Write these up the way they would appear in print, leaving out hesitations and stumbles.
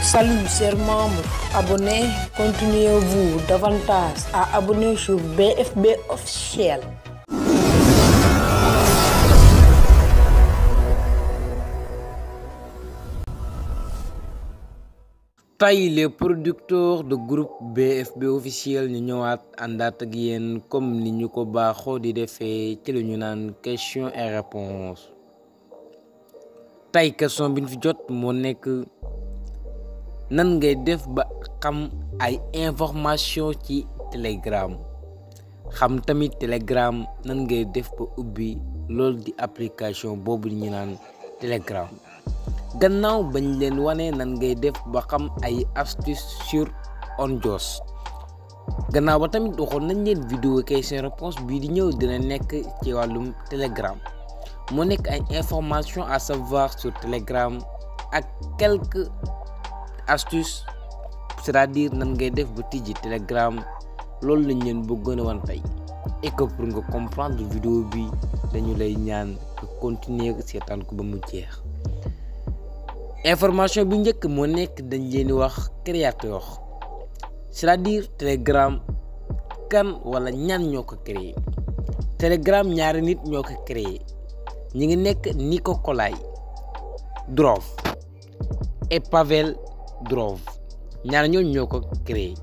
Salut chers membres, abonnés, continuez-vous davantage à abonner sur BFB officiel. Tay les producteurs de groupe BFB officiel ñu ñëwaat àndaat ak yéen comme ni ñu ko baaxoo di defee ci lu ñu naan question et réponse. Tay question bi ñu fi jot moo nekk nan ngay def ba xam ay information ci Telegram, xam tamit Telegram nan ngay def ba ubbi loolu di application boobu ñu naan Telegram. Gannaaw bañ leen wane nan ngay def ba xam ay astuces sur OnJoss, gannaaw ba tamit waxoon nañ leen vidéo question réponse bii di ñëw dina nekk ci wàllum Telegram, moo nekk ay information à savoir sur Telegram ak quelques astuces, c'est-à-dire nan ngay def ba tijji Telegram. Loolu lañ leen bëggoon a wan tey, et que pour nga comprendre vidéo bi dañu lay ñaan nga continuer seetaan ko ba mu jeex. Information bi njëkk moo nekk dañ leen di wax créateur, c'est-à-dire Telegram kan wala ñan ñoo ko créé. Telegram ñaari nit ñoo ko créé, ñi ngi nekk Nikolai Durov et Pavel Durov, ñaar ñooñu ñoo ko créé.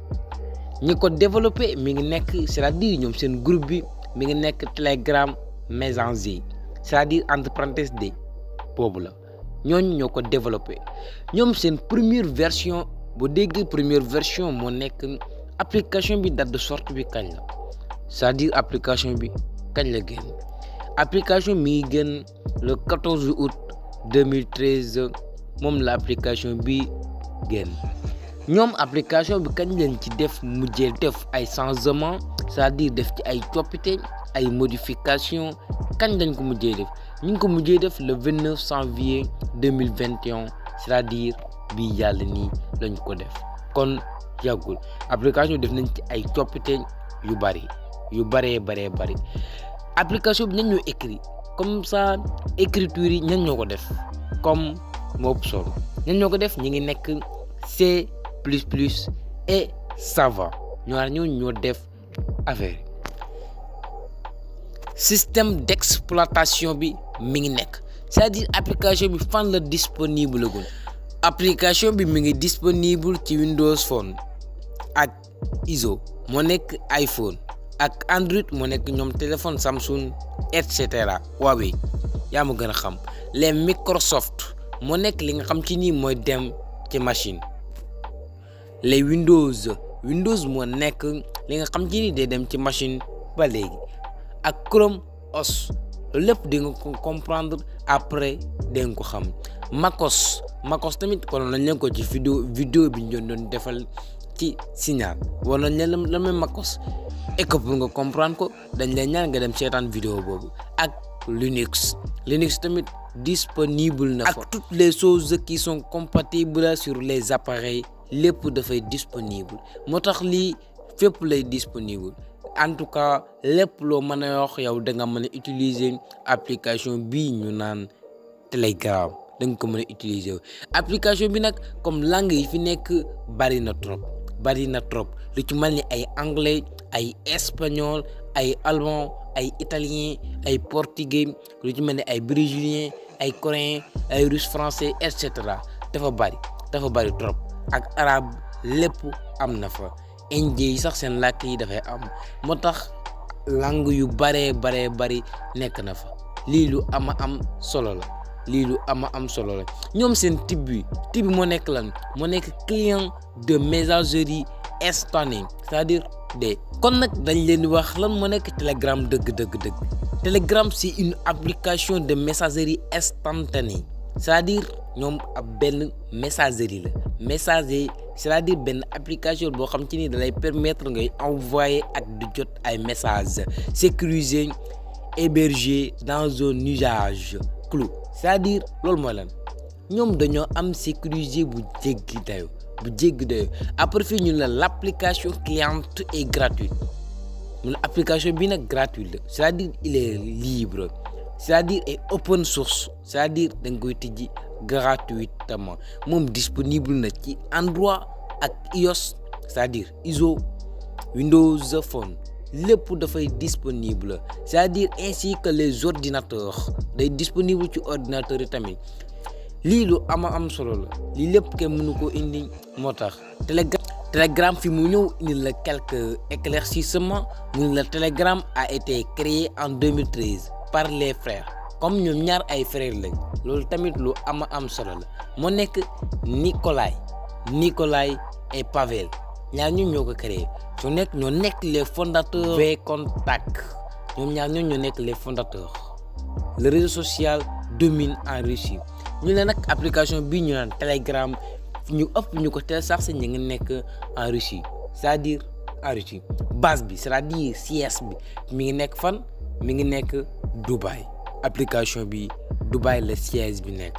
ñi ko développé mi ngi nekk, c'est-à-dire ñoom seen groupe bi mi ngi nekk Telegram Messenger, c'est-à-dire entre parenthèses de boobu la. ñooñu ñoo ko développé, ñoom seen première version bu dégg première version moo nekk application bi date de sortie bi kañ la, c'est-à-dire application bi kañ la génn. Application mi ngi génn le 14 août 2013 moom la application bi génn. ñoom application bi kañ leen ci def mujjee def ay changement, c'est-à-dire def ci ay coppite ay modification, kañ lañ ko mujjee def. ñu ngi ko mujjee def le 29 janvier 2021, c'est-à-dire bii yàlla nii lañ ko def, kon yàggul. Application def nañ ci ay coppite yu baree bari. Application bi ñan ñoo écrit comme ça, écriture yi ñan ñoo ko def comme moo ëpp solo, ñan ñoo ko def ñi ngi nekk C++ et Java, ñoo def affaire. Système d'exploitation bi mi ngi nekk, c'est-à-dire application bi fan la disponible gul. Application bi mi ngi disponible ci Windows Phone ak ISO moo nekk iPhone, ak Android moo nekk ñoom téléphone Samsung etc. Huawei yaa ma gën a xam. Les Microsoft moo nekk li nga xam ci nii mooy dem ci machine. Les Windows moo nekk li nga xam ci nii day dem ci machine ba léegi. ak Chrome OS loolu lépp di nga ko comprendre après di nga ko xam. MacOS tamit kon nañ leen ko ci vidéo bi ñu doon defal ci signal war nañ leen la même MacOS, et que pour nga comprendre ko dañ leen ñaan nga dem seetaan vidéo boobu. ak Linux tamit disponible na fa, ak toutes les choses qui sont compatibles sur les appareils lépp dafay disponible, moo tax lii fépp lay disponible. En tout cas lépp loo mën a wax yow da nga mën a utiliser application bii ñu naan Telegram, da nga ko mën a utiliser. Application bi nag comme langue yi fi nekk bari na trop lu ci mel ni ay anglais, ay espagnol, ay allemand, ay italien, ay portugais, lu ci mel ni ay brésilien, ay coréen, ay russe, français etc. dafa bari trop. ak arabe lépp am na fa. indien yi sax seen làkk yi dafay am, moo tax langue yu bari nekk na fa. lii lu am solo la. ñoom seen type bi moo nekk lan, moo nekk client de messagerie instantanée, c'est-à-dire kon nag dañ leen di wax lan moo nekk Telegram dëgg. Telegram c'est une application de messagerie instantanée, c'est-à-dire ñoom ab benn messagerie la. Messager c'est-à-dire benn application boo xam ci ni da lay permettre ngay envoyer ak di jot ay messages sécurisés hébergés dans un usage clos, c'est-à-dire loolu mooy lan, ñoom dañoo am sécurisé bu jéggi dayo. Après fii ñu la l'application cliente est gratuite. L'application bi nag gratuite la, c'est-à-dire il est libre. c'est-à-dire est open source, c'est-à-dire da nga koy tijji gratuitement moom disponible na ci Android ak iOS, c'est-à-dire ISO, Windows Phone lépp dafay disponible, c'est-à-dire ainsi que les ordinateurs day disponible ci ordinateur yi tamit. lii lu am solo la lii lépp kenn mënu ko indi moo tax Telegram fi mu ñëw indi la quelques éclaircissements mu ne la Telegram a été créé en 2013 par les frères, comme ñoom ñaar ay frères lañ, loolu tamit lu am solo la. moo nekk Nikolai et Pavel, ñaar ñu ñoo ko créé ñoo nekk les fondateurs VKontakte, ñoom ñaar ñoo nekk les fondateurs. Le réseau social domine en Russie. ñu ne nag application bii ñu naan Telegram ñu ëpp ñu ko téléchargé ñu ngi nekk en Russie, c'est-à-dire en Russie base bi, c'est-à-dire siège bi mi ngi nekk fan, mi ngi nekk Dubaï. application bi Dubaï la siège bi nekk,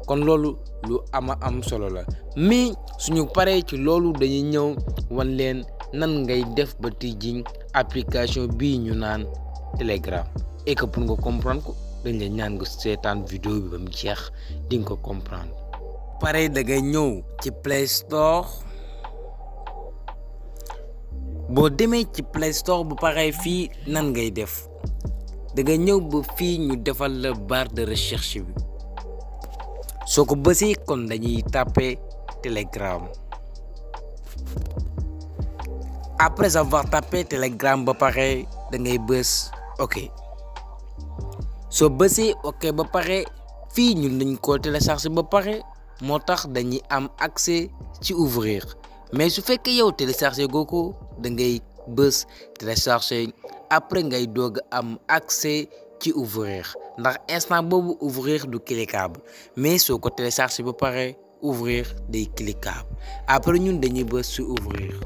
kon loolu lu am solo la. mais suñu paree ci loolu dañuy ñëw wan leen nan ngay def ba tijji application bii ñu naan Telegram, et que pour nga comprendre ko dañ la ñaan nga seetaan vidéo bi ba mu jeex di nga ko comprendre. pare da ngay ñëw ci Play Store, boo demee ci Play Store bu pare fii nan ngay def, da ngay ñëw ba fii ñu defal la barre de recherche bi, soo ko bësee kon dañuy taper Telegram. après avoir tapé Telegram ba pare da ngay bës ok. soo bësee ok ba pare fii ñun dañ ko télécharger ba pare moo tax dañuy am accès ci ouvrir, mais su fekkee yow télécharger goo ko da ngay bës télécharger après ngay doog am accès ci ouvrir, ndax instant boobu ouvrir du cliquable, mais soo ko télécharger ba pare ouvrir day cliquable. après ñun dañuy bës ci ouvrir.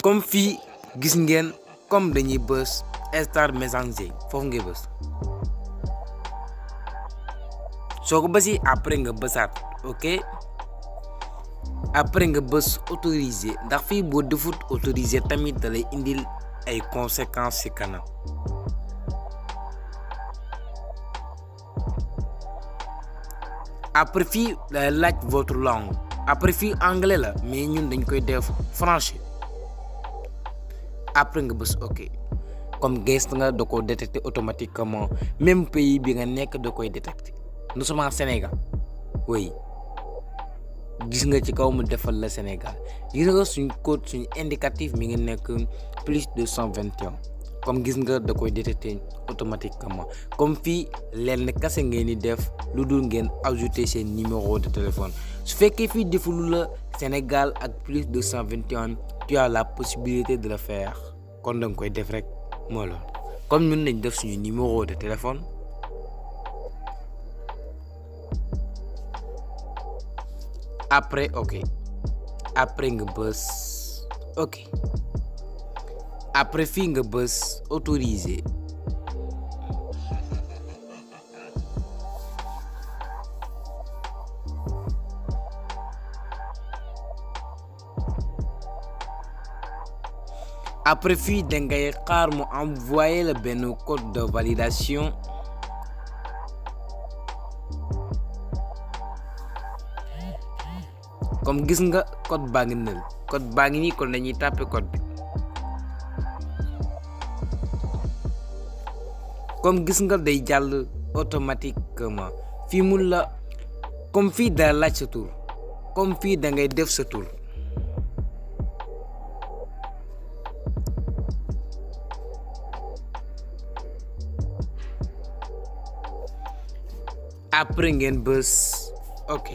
comme fii gis ngeen comme dañuy bës Start Messenger foofu ngay bës, soo ko bësi après nga bësaat ok. après nga bës autoriser, ndax fii boo defut autoriser tamit da lay indil ay conséquences ci kanam. après fii day laaj votre langue, après fii anglais la mais ñun dañ koy def français. après nga bës ok, comme gis nga da ko détecté automatiquement, même pays bi nga nekk da koy détecté. nous sommes en Sénégal, oui gis nga ci kaw mu defal la Sénégal. gis nga suñ code suñ indicatif mi ngi nekk plus 221, comme gis nga da koy détecté automatiquement. comme fii leen kase ngeen di def lu dul ngeen ajouter seen numéro de téléphone. su fekkee fii defulu la Sénégal ak plus 221 tu as la possibilité de le faire, kon da nga koy def rek moo loolu. comme ñun nañ def suñu numéro de téléphone, après ok, après nga bës ok, après fii nga bës autoriser. après fii da ngay xaar mu envoyer la benn code de validation. comme gis nga code baa ngi nël, code baa ngi nii, kon dañuy taper code bi. comme gis nga day jàll automatiquement. fii mun la comme fii da laaj sa tur, comme fii da ngay def sa tur. après ngeen bës ok.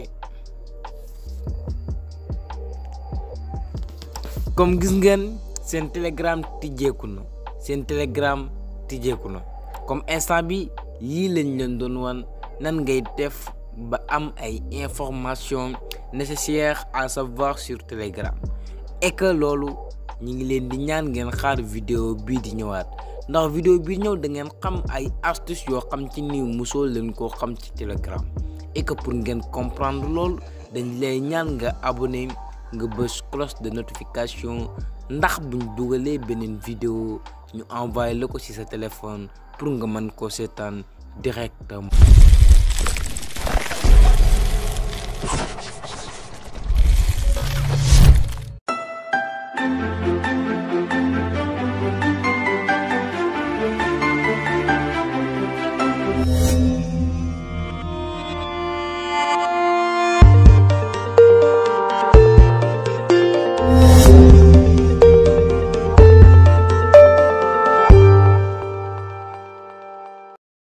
comme gis ngeen seen Telegram tijjeeku na, seen Telegram tijjeeku na. comme instant bi yii lañ leen doon wan nan ngay def ba am ay informations nécessaires à savoir sur Telegram, et que loolu ñu ngi leen di ñaan ngeen xaar vidéo bii di ñëwaat, ndax vidéo bii ñëw da ngeen xam ay astuces yoo xam ci ni mosoo leen koo xam ci Telegram. et que pour ngeen comprendre loolu dañ lay ñaan nga abonné nga bës cloche de notification ndax buñ dugalee beneen vidéo ñu envoyé la ko ci sa téléphone pour nga mën ko seetaan directement.